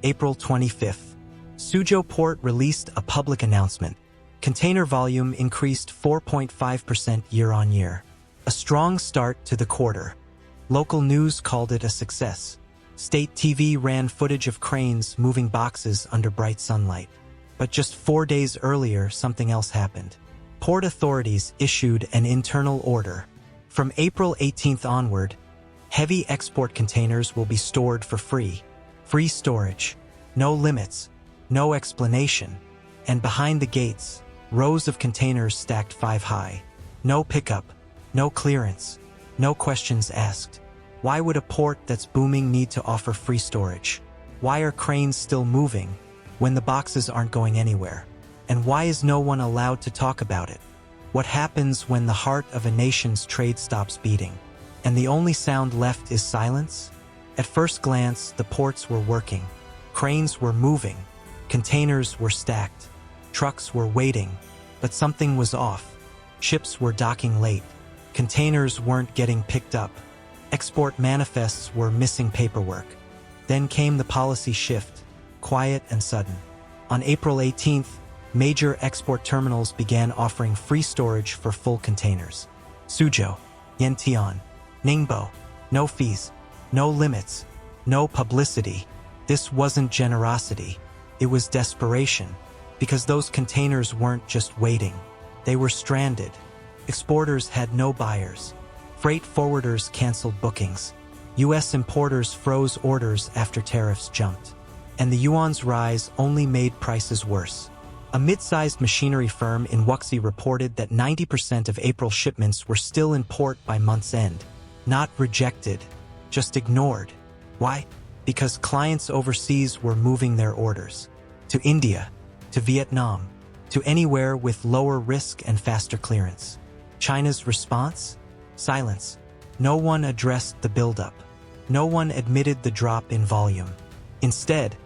April 25th. Suzhou Port released a public announcement. Container volume increased 4.5% year-on-year. A strong start to the quarter. Local news called it a success. State TV ran footage of cranes moving boxes under bright sunlight. But just 4 days earlier, something else happened. Port authorities issued an internal order. From April 18th onward, heavy export containers will be stored for free. Free storage. No limits. No explanation. And behind the gates, rows of containers stacked 5 high. No pickup. No clearance. No questions asked. Why would a port that's booming need to offer free storage? Why are cranes still moving when the boxes aren't going anywhere? And why is no one allowed to talk about it? What happens when the heart of a nation's trade stops beating, and the only sound left is silence? At first glance, the ports were working. Cranes were moving. Containers were stacked. Trucks were waiting. But something was off. Ships were docking late. Containers weren't getting picked up. Export manifests were missing paperwork. Then came the policy shift, quiet and sudden. On April 18th, major export terminals began offering free storage for full containers. Suzhou, Yantian, Ningbo. No fees, no limits, no publicity. This wasn't generosity. It was desperation. Because those containers weren't just waiting. They were stranded. Exporters had no buyers. Freight forwarders canceled bookings. U.S. importers froze orders after tariffs jumped. And the yuan's rise only made prices worse. A mid-sized machinery firm in Wuxi reported that 90% of April shipments were still in port by month's end. Not rejected, just ignored. Why? Because clients overseas were moving their orders. To India, to Vietnam, to anywhere with lower risk and faster clearance. China's response? Silence. No one addressed the buildup. No one admitted the drop in volume. Instead,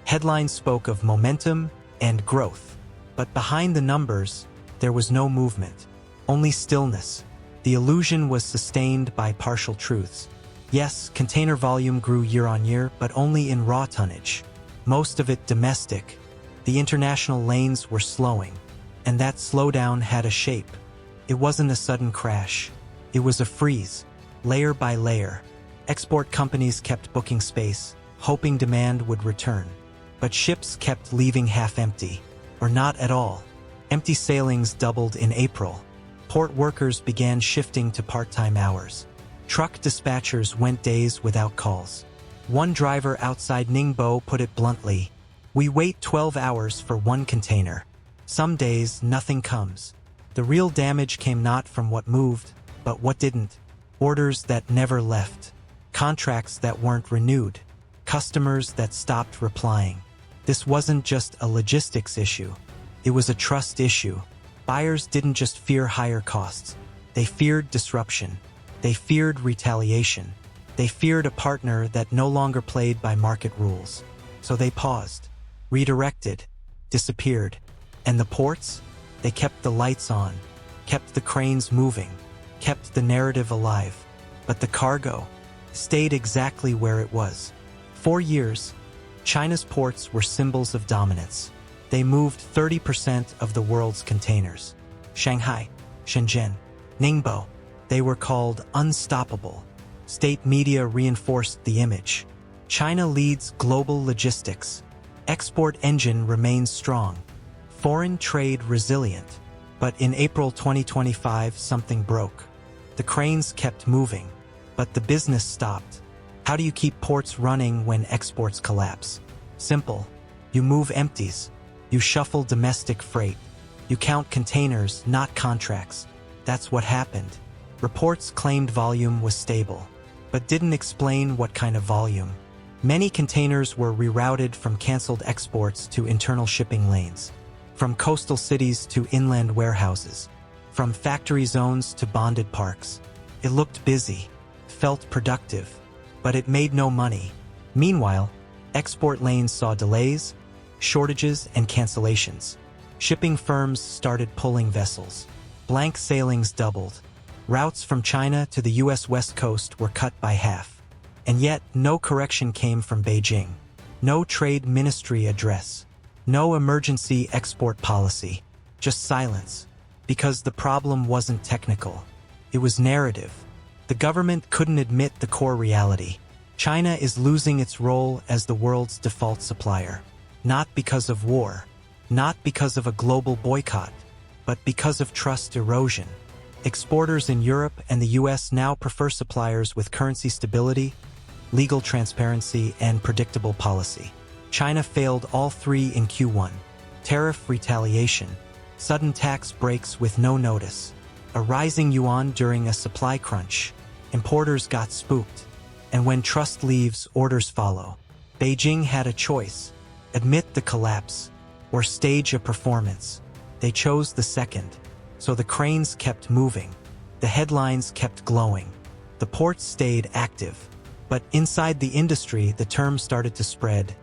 headlines spoke of momentum and growth. But behind the numbers, there was no movement. Only stillness. The illusion was sustained by partial truths. Yes, container volume grew year-on-year, but only in raw tonnage. Most of it domestic. The international lanes were slowing. And that slowdown had a shape. It wasn't a sudden crash. It was a freeze, layer by layer. Export companies kept booking space, hoping demand would return. But ships kept leaving half-empty, or not at all. Empty sailings doubled in April. Port workers began shifting to part-time hours. Truck dispatchers went days without calls. One driver outside Ningbo put it bluntly, "We wait 12 hours for one container. Some days, nothing comes." The real damage came not from what moved, but what didn't. Orders that never left. Contracts that weren't renewed. Customers that stopped replying. This wasn't just a logistics issue. It was a trust issue. Buyers didn't just fear higher costs. They feared disruption. They feared retaliation. They feared a partner that no longer played by market rules. So they paused, redirected, disappeared. And the ports? They kept the lights on, kept the cranes moving, kept the narrative alive. But the cargo stayed exactly where it was. For years, China's ports were symbols of dominance. They moved 30% of the world's containers. Shanghai, Shenzhen, Ningbo, they were called unstoppable. State media reinforced the image. China leads global logistics. Export engine remains strong. Foreign trade resilient. But in April 2025, something broke. The cranes kept moving, but the business stopped. How do you keep ports running when exports collapse? Simple. You move empties. You shuffle domestic freight. You count containers, not contracts. That's what happened. Reports claimed volume was stable, but didn't explain what kind of volume. Many containers were rerouted from canceled exports to internal shipping lanes, from coastal cities to inland warehouses, from factory zones to bonded parks. It looked busy, felt productive, but it made no money. Meanwhile, export lanes saw delays, shortages, and cancellations. Shipping firms started pulling vessels. Blank sailings doubled. Routes from China to the U.S. West Coast were cut by half. And yet, no correction came from Beijing. No trade ministry address. No emergency export policy. Just silence. Because the problem wasn't technical. It was narrative. The government couldn't admit the core reality. China is losing its role as the world's default supplier. Not because of war. Not because of a global boycott. But because of trust erosion. Exporters in Europe and the US now prefer suppliers with currency stability, legal transparency, and predictable policy. China failed all three in Q1. Tariff retaliation, sudden tax breaks with no notice, a rising yuan during a supply crunch. Importers got spooked. And when trust leaves, orders follow. Beijing had a choice: admit the collapse or stage a performance. They chose the second. So the cranes kept moving. The headlines kept glowing. The ports stayed active. But inside the industry, the term started to spread.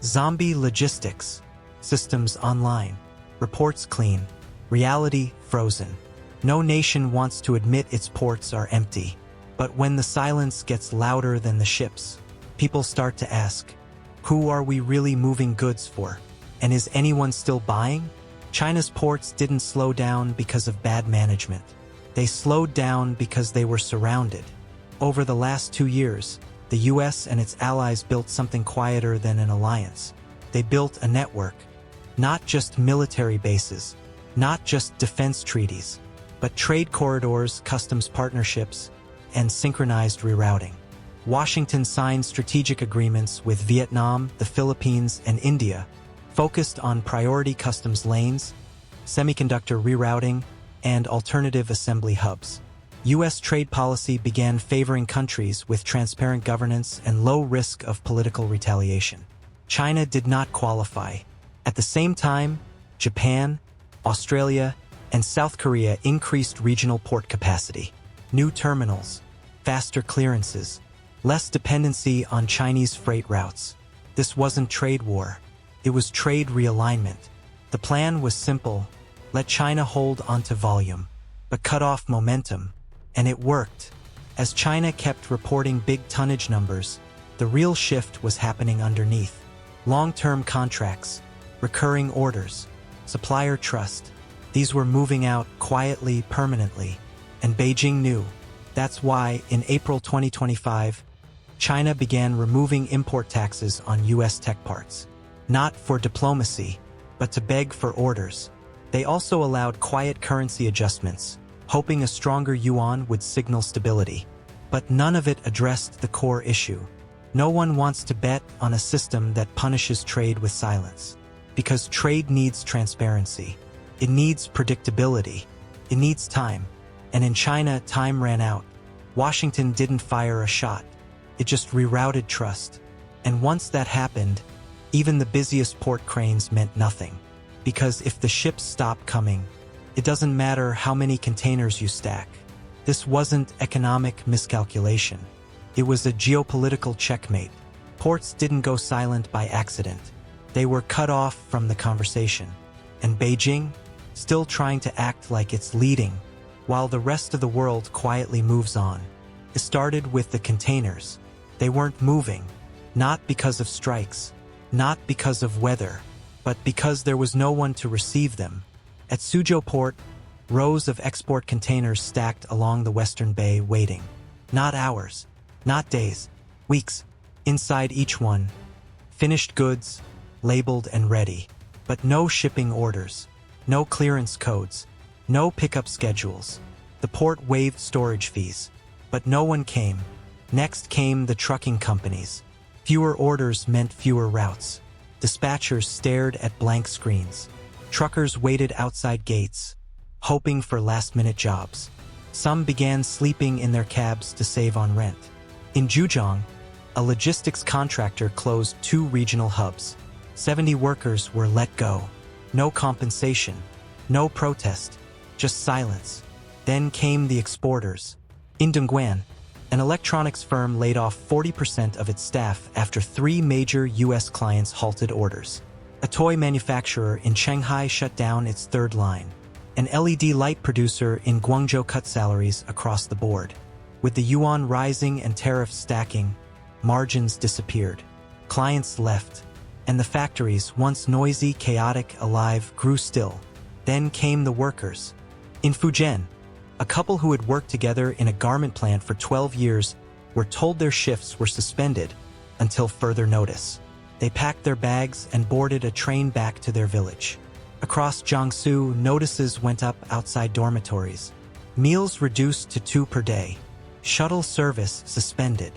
Zombie logistics. Systems online. Reports clean. Reality frozen. No nation wants to admit its ports are empty. But when the silence gets louder than the ships, people start to ask, who are we really moving goods for? And is anyone still buying? China's ports didn't slow down because of bad management. They slowed down because they were surrounded. Over the last 2 years, the US and its allies built something quieter than an alliance. They built a network. Not just military bases, not just defense treaties, but trade corridors, customs partnerships, and synchronized rerouting. Washington signed strategic agreements with Vietnam, the Philippines, and India, focused on priority customs lanes, semiconductor rerouting, and alternative assembly hubs. U.S. trade policy began favoring countries with transparent governance and low risk of political retaliation. China did not qualify. At the same time, Japan, Australia, and South Korea increased regional port capacity. New terminals, faster clearances, less dependency on Chinese freight routes. This wasn't trade war. It was trade realignment. The plan was simple: let China hold onto volume, but cut off momentum. And it worked. As China kept reporting big tonnage numbers, the real shift was happening underneath. Long-term contracts, recurring orders, supplier trust. These were moving out quietly, permanently. And Beijing knew. That's why, in April 2025, China began removing import taxes on U.S. tech parts. Not for diplomacy, but to beg for orders. They also allowed quiet currency adjustments, hoping a stronger yuan would signal stability. But none of it addressed the core issue. No one wants to bet on a system that punishes trade with silence. Because trade needs transparency. It needs predictability. It needs time. And in China, time ran out. Washington didn't fire a shot. It just rerouted trust. And once that happened, even the busiest port cranes meant nothing. Because if the ships stop coming, it doesn't matter how many containers you stack. This wasn't economic miscalculation. It was a geopolitical checkmate. Ports didn't go silent by accident. They were cut off from the conversation. And Beijing, still trying to act like it's leading, while the rest of the world quietly moves on. It started with the containers. They weren't moving, not because of strikes, not because of weather, but because there was no one to receive them. At Suzhou Port, rows of export containers stacked along the Western Bay waiting. Not hours, not days, weeks. Inside each one, finished goods, labeled and ready. But no shipping orders, no clearance codes, no pickup schedules. The port waived storage fees, but no one came. Next came the trucking companies. Fewer orders meant fewer routes. Dispatchers stared at blank screens. Truckers waited outside gates, hoping for last-minute jobs. Some began sleeping in their cabs to save on rent. In Zhejiang, a logistics contractor closed 2 regional hubs. 70 workers were let go. No compensation, no protest, just silence. Then came the exporters. In Dongguan, an electronics firm laid off 40% of its staff after 3 major U.S. clients halted orders. A toy manufacturer in Shanghai shut down its 3rd line. An LED light producer in Guangzhou cut salaries across the board. With the yuan rising and tariffs stacking, margins disappeared. Clients left. and the factories, once noisy, chaotic, alive, grew still. Then came the workers. In Fujian, a couple who had worked together in a garment plant for 12 years were told their shifts were suspended until further notice. They packed their bags and boarded a train back to their village. Across Jiangsu, notices went up outside dormitories. Meals reduced to 2 per day. Shuttle service suspended.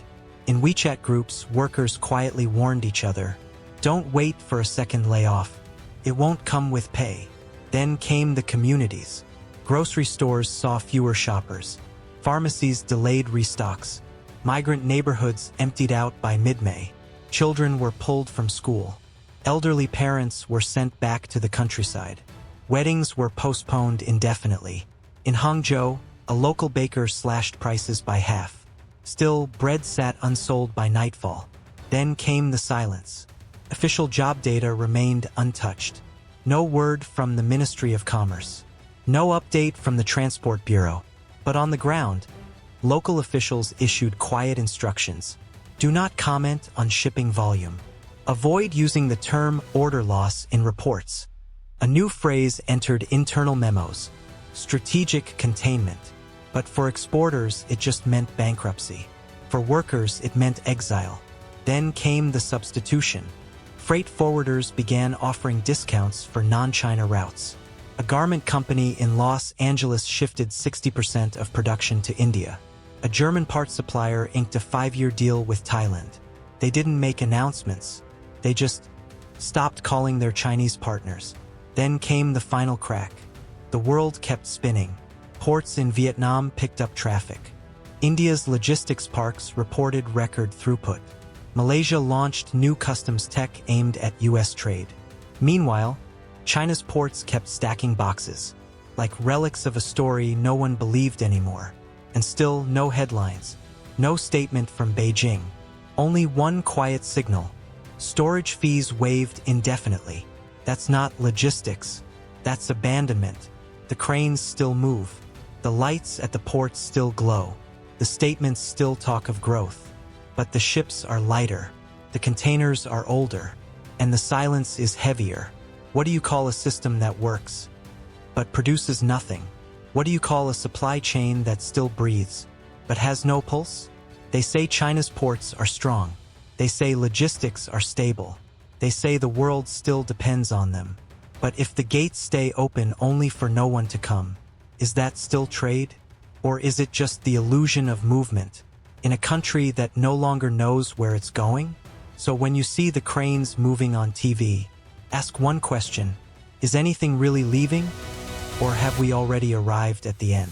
In WeChat groups, workers quietly warned each other, "Don't wait for a second layoff. It won't come with pay." Then came the communities. Grocery stores saw fewer shoppers. Pharmacies delayed restocks. Migrant neighborhoods emptied out by mid-May. Children were pulled from school. Elderly parents were sent back to the countryside. Weddings were postponed indefinitely. In Hangzhou, a local baker slashed prices by half. Still, bread sat unsold by nightfall. Then came the silence. Official job data remained untouched. No word from the Ministry of Commerce. No update from the Transport Bureau. But on the ground, local officials issued quiet instructions. Do not comment on shipping volume. Avoid using the term order loss in reports. A new phrase entered internal memos: strategic containment. But for exporters, it just meant bankruptcy. For workers, it meant exile. Then came the substitution. Freight forwarders began offering discounts for non-China routes. A garment company in Los Angeles shifted 60% of production to India. A German parts supplier inked a 5-year deal with Thailand. They didn't make announcements. They just stopped calling their Chinese partners. Then came the final crack. The world kept spinning. Ports in Vietnam picked up traffic. India's logistics parks reported record throughput. Malaysia launched new customs tech aimed at U.S. trade. Meanwhile, China's ports kept stacking boxes, like relics of a story no one believed anymore. And still no headlines, no statement from Beijing. Only one quiet signal: storage fees waived indefinitely. That's not logistics, that's abandonment. The cranes still move. The lights at the ports still glow. The statements still talk of growth. But the ships are lighter. The containers are older. And the silence is heavier. What do you call a system that works, but produces nothing? What do you call a supply chain that still breathes, but has no pulse? They say China's ports are strong. They say logistics are stable. They say the world still depends on them. But if the gates stay open only for no one to come, is that still trade? Or is it just the illusion of movement in a country that no longer knows where it's going? So when you see the cranes moving on TV, ask one question: is anything really leaving? Or have we already arrived at the end?